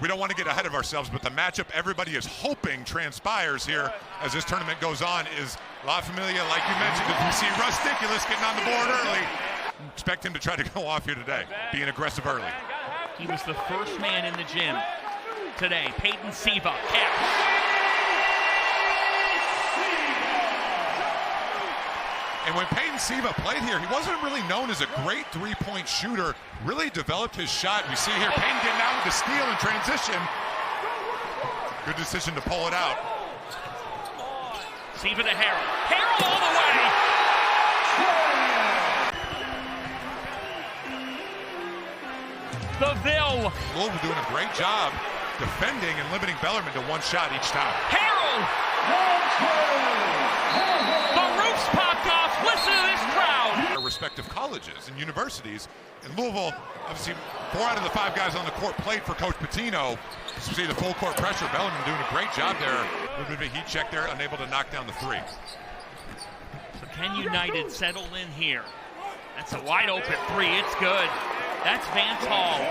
we don't want to get ahead of ourselves, but the matchup everybody is hoping transpires here as this tournament goes on is La Familia, like you mentioned. We see Rusticulous getting on the board early. Expect him to try to go off here today, being aggressive early. He was the first man in the gym today. Peyton Siva, catch. And when Peyton Siva played here, he wasn't really known as a great three-point shooter. Really developed his shot. We see here Peyton getting out with the steal in transition. Good decision to pull it out. Siva to Harrell. Harrell all the way. The Ville. Louisville doing a great job defending and limiting Bellarmine to one shot each time. Harrell. The roof's popped off. Listen to this crowd. Our respective colleges and universities. In Louisville, obviously 4 out of the 5 guys on the court played for Coach Pitino. You see the full court pressure. Bellarmine doing a great job there. A little bit of a heat check there, unable to knock down the 3. So can United settle in here? That's a wide open 3. It's good. That's Vance Hall.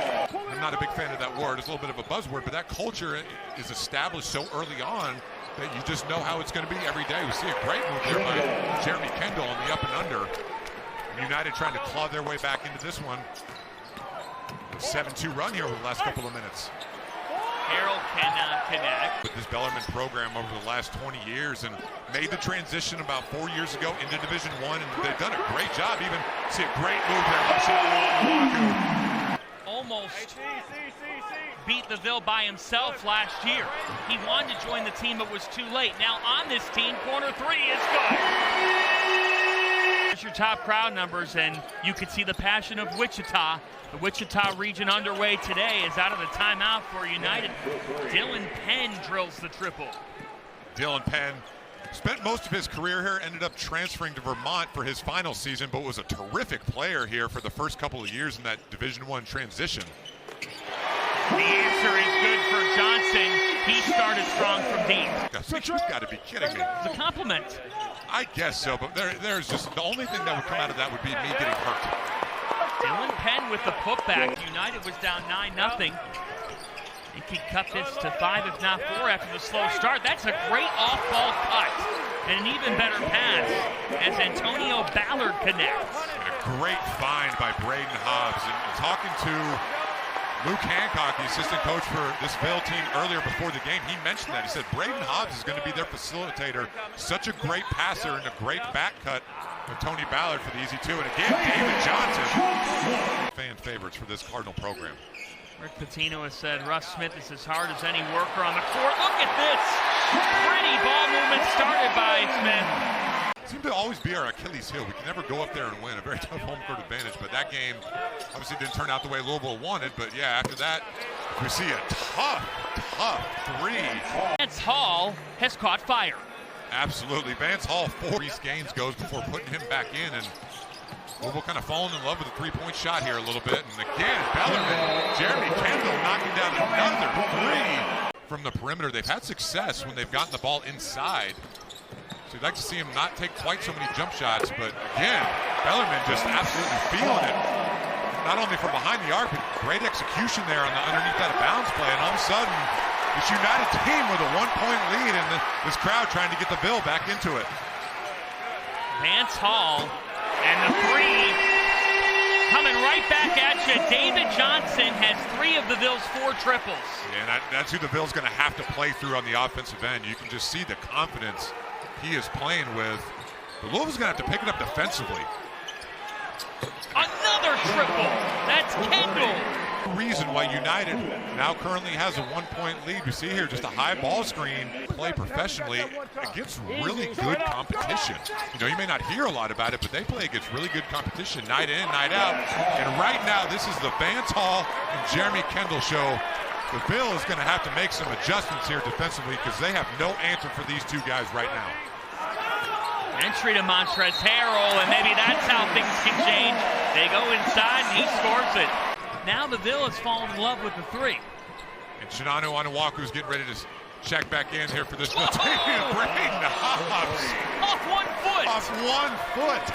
I'm not a big fan of that word. It's a little bit of a buzzword, but that culture is established so early on that you just know how it's going to be every day. We see a great move there by Jeremy Kendall on the up and under. United trying to claw their way back into this one. 7-2 run here over the last couple of minutes. Harrell cannot connect. With this Bellarmine program over the last 20 years and made the transition about 4 years ago into Division I, and they've done a great job. Even see a great move there by Sean. Almost beat the Ville by himself last year. He wanted to join the team, but was too late. Now on this team, corner 3 is good. There's your top crowd numbers, and you can see the passion of Wichita. The Wichita region underway today is out of the timeout for United. Dylan Penn drills the triple. Dylan Penn spent most of his career here, ended up transferring to Vermont for his final season, but was a terrific player here for the first couple of years in that Division I transition. The answer is good for Johnson. He started strong from deep. You've got to be kidding me. It's a compliment. I guess so, but there's just the only thing that would come out of that would be me getting hurt. Dylan Penn with the putback. United was down 9-0. He could cut this to 5, if not 4, after the slow start. That's a great off-ball cut and an even better pass as Antonio Ballard connects. And a great find by Braden Hobbs. And talking to Luke Hancock, the assistant coach for this Ville team earlier before the game, he mentioned that. He said Braden Hobbs is going to be their facilitator. Such a great passer and a great back cut with Tony Ballard for the easy 2. And again, David Johnson, fan favorites for this Cardinal program. Rick Pitino has said Russ Smith is as hard as any worker on the court. Look at this. Pretty ball movement started by Smith. Seemed to always be our Achilles heel. We can never go up there and win. A very tough home court advantage, but that game obviously didn't turn out the way Louisville wanted. But yeah, after that, we see a tough 3. Vance Hall has caught fire. Absolutely. Vance Hall, 4 Reese Gaines goes before putting him back in, and Louisville kind of falling in love with the three-point shot here a little bit. And again, Bellarmine, Jeremy Kendall knocking down another 3 from the perimeter. They've had success when they've gotten the ball inside. So you'd like to see him not take quite so many jump shots, but again, Bellarmine just absolutely feeling it. Not only from behind the arc, but great execution there on the underneath that bounce play. And all of a sudden, this United team with a 1-point lead, and this crowd trying to get the Ville back into it. Vance Hall and the 3 coming right back at you. David Johnson has 3 of the Ville's 4 triples. And that's who the Ville's going to have to play through on the offensive end. You can just see the confidence he is playing with. But Louisville's going to have to pick it up defensively. Another triple. That's Kendall. The reason why United now currently has a 1-point lead. We see here just a high ball screen, play professionally against really good competition. You know, you may not hear a lot about it, but they play against really good competition night in, night out. And right now, this is the Vance Hall and Jeremy Kendall show. The Ville is going to have to make some adjustments here defensively because they have no answer for these 2 guys right now. Entry to Montrezl Harrell, and maybe that's how things can change. They go inside, and he scores it. Now the Ville has fallen in love with the 3. And Shinanu Onuaku is getting ready to check back in here for this Ville team. Braden Hobbs. Off 1 foot. Off 1 foot.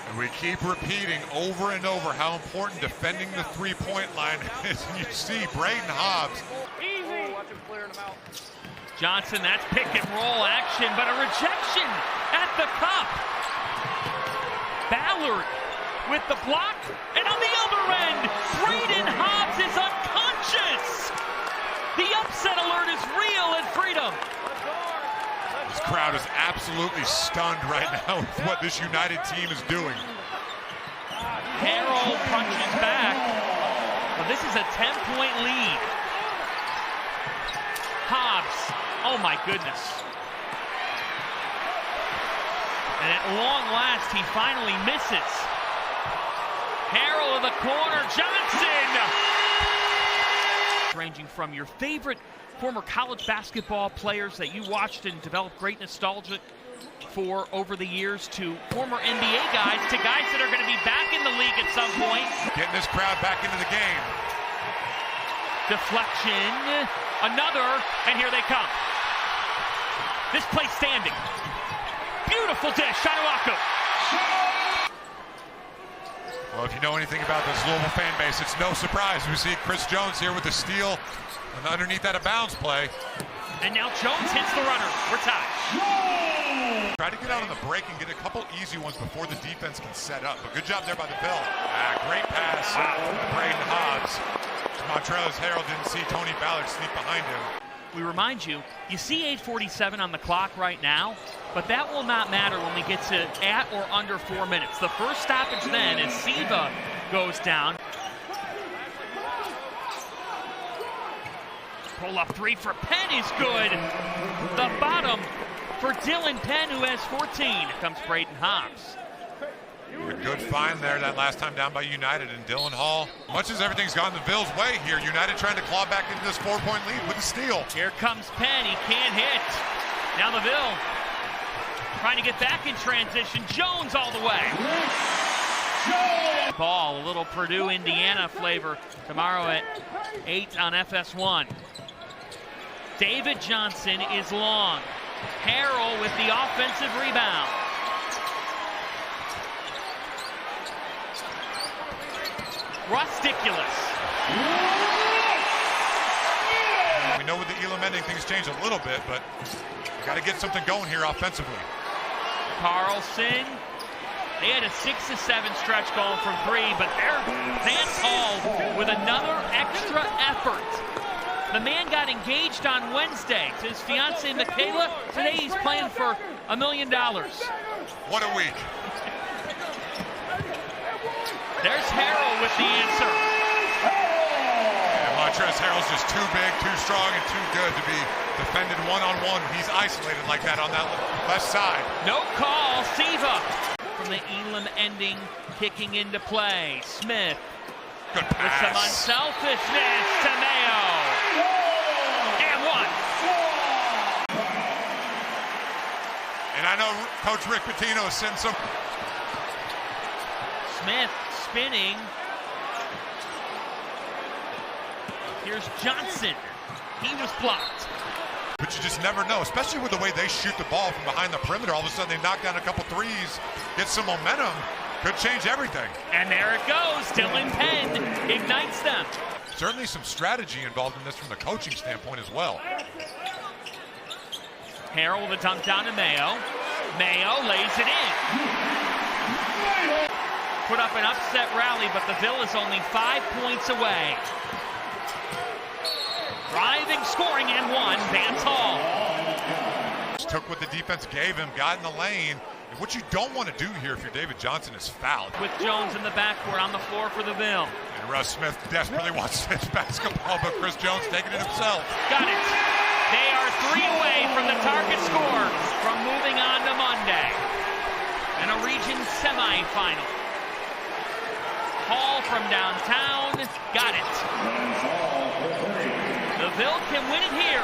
And we keep repeating over and over how important defending the three-point line is. And you see Braden Hobbs Johnson, that's pick and roll action, but a rejection at the cup. Ballard with the block, and on the other end, Braden Hobbs is unconscious. The upset alert is real at Freedom. This crowd is absolutely stunned right now with what this United team is doing. Harrell punches back, but this is a 10-point lead. Hobbs, oh my goodness. And at long last, he finally misses. Harrell in the corner, Johnson! Ranging from your favorite former college basketball players that you watched and developed great nostalgia for over the years, to former NBA guys, to guys that are going to be back in the league at some point. Getting this crowd back into the game. Deflection, another, and here they come. This play standing. Beautiful dish, Shanawaku. Well, if you know anything about this Louisville fan base, it's no surprise we see Chris Jones here with the steal and underneath that out-of-bounds play. And now Jones hits the runner. We're tied. Try to get out on the break and get a couple easy ones before the defense can set up. But good job there by the Ville. Great pass by Braden Hobbs. Montrezl Harrell didn't see Tony Ballard sneak behind him. We remind you, you see 8:47 on the clock right now, but that will not matter when we get to at or under 4 minutes. The first stoppage then as Siva goes down. Pull-up three for Penn is good. The bottom for Dylan Penn, who has 14. Comes Braden Hobbs. A good find there that last time down by United and Dylan Hall. Much as everything's gone the Ville's way here, United trying to claw back into this 4-point lead with a steal. Here comes Penn, he can't hit. Now the Ville trying to get back in transition. Jones all the way. Ball, a little Purdue, Indiana flavor tomorrow at 8 on FS1. David Johnson is long. Harrell with the offensive rebound. Rusticulous. We know with the Elam ending things change a little bit, but you got to get something going here offensively. Carlson, they had a 6-7 stretch going from 3, but there's Vance Hall with another extra effort. The man got engaged on Wednesday to his fiancée Michaela. Today he's playing for $1 million. What a week. There's Harrell with the answer. Yeah, Montrezl Harrell's just too big, too strong, and too good to be defended one-on-one. He's isolated like that on that left side. No call, Siva. From the Elam ending, kicking into play. Smith Good with some pass. unselfishness to Mayo. And one. And I know Coach Rick Pitino has sent some. Smith spinning. Here's Johnson. He was blocked. But you just never know, especially with the way they shoot the ball from behind the perimeter. All of a sudden they knock down a couple threes, get some momentum, could change everything. And there it goes. Dylan Penn ignites them. Certainly some strategy involved in this from the coaching standpoint as well. Harrell with a dunk down to Mayo. Mayo lays it in. Put up an upset rally, but the Ville is only 5 points away. Driving, scoring, and one, Vance Hall. Just took what the defense gave him, got in the lane. And what you don't want to do here if you're David Johnson is fouled. With Jones in the backcourt on the floor for the Ville. And Russ Smith desperately wants this basketball, but Chris Jones taking it himself. Got it. They are 3 away from the target score from moving on to Monday. And a region semifinal. Hall from downtown, got it. The Ville can win it here.